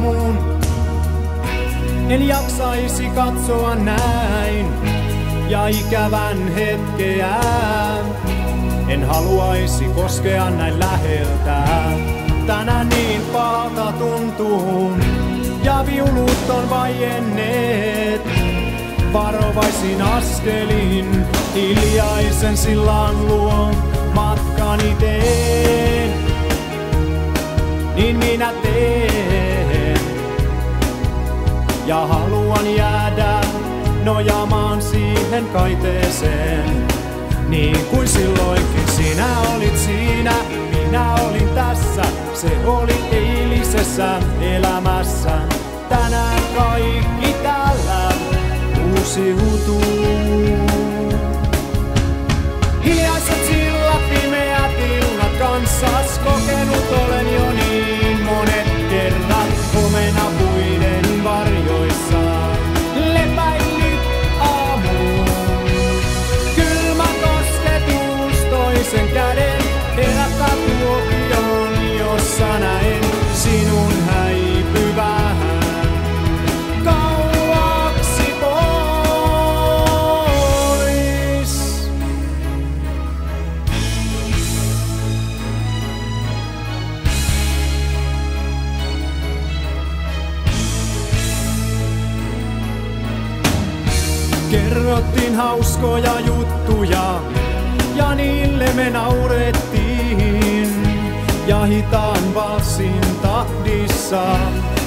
aamuun. En jaksaisi katsoa näin ja ikävän hetkeä. En haluaisi koskea näin läheltä. Tänään niin pahalta tuntuu ja viulut on vaienneet. Varovaisin askelin hiljaisen sillan luo matkani teen. Niin minä teen. Ja haluan jäädä nojaamaan siihen kaiteeseen. Niin kuin silloinkin sinä olit siinä, minä olin tässä. Se oli eilisessä elämässä. Tänään kaikki täällä uusiutuu. Hiljaiset sillat, pimeät illat kanssas. Kokenut olen jo niin monet kerrat omenapuiden varjoissa. Lepäillyt aamuun. Kylmä kosketus toisen käden herättää tuokion, jossa näen sinun häipyvän kauaksi pois. Kerrottiin hauskoja juttuja ja niille me naurettiin. Ja hitaan valssin tahdissa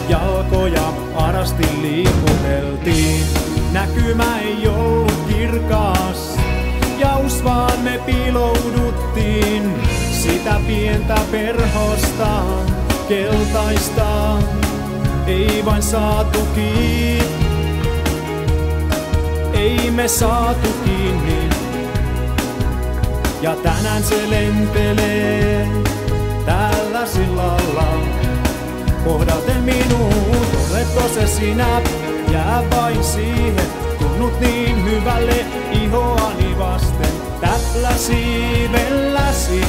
jalkoja arasti liikuteltiin. Näkymä ei ollut kirkas ja usvaan me piilouduttiin. Sitä pientä perhosta keltaista ei vain saatu kiinni. Ei me saatu kiinni. Ja tänään se lentelee täällä sillalla. Kohdaten minut, oletko se sinä? Jää vain siihen, tunnut niin hyvälle ihoani vasten. Tällä siivelläsi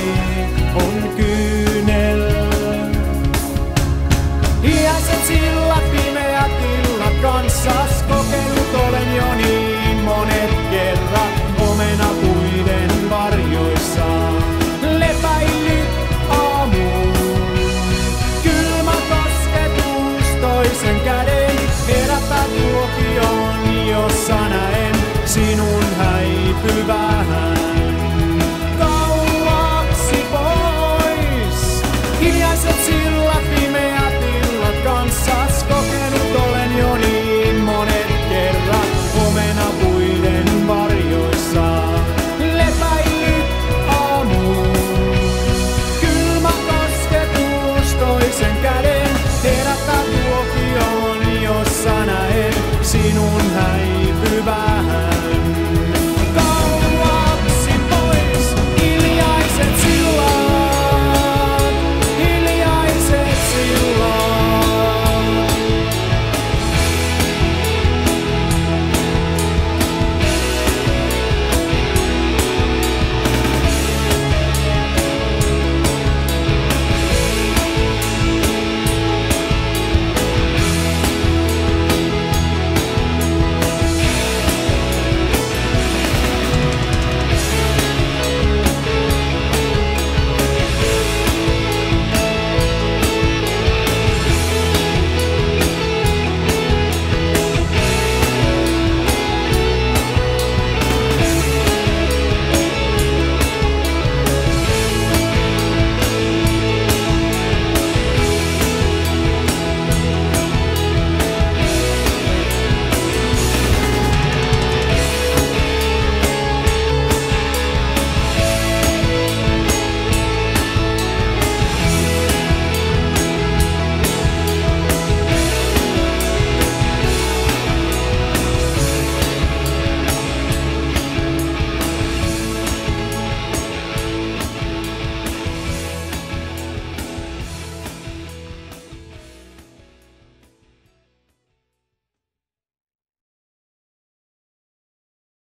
on kyynel. Hiäiset sillat, pimeät illat kanssas. Kokenut olen jo niin monet kerrat omenapuiden varjoissa. Lepäillyt aamuun. Kylmä kosketus toisen käden herättää tuokion, jossa näen sinun häipyvän kauaksi pois. Hiljaiset sillat, pimeät illat kanssas. Kokenut olen jo niin monet kerrat omenapuiden varjoissa. Lepäillyt aamuun. Kylmä kosketus toisen käden herättää tuokion, jossa näen sinun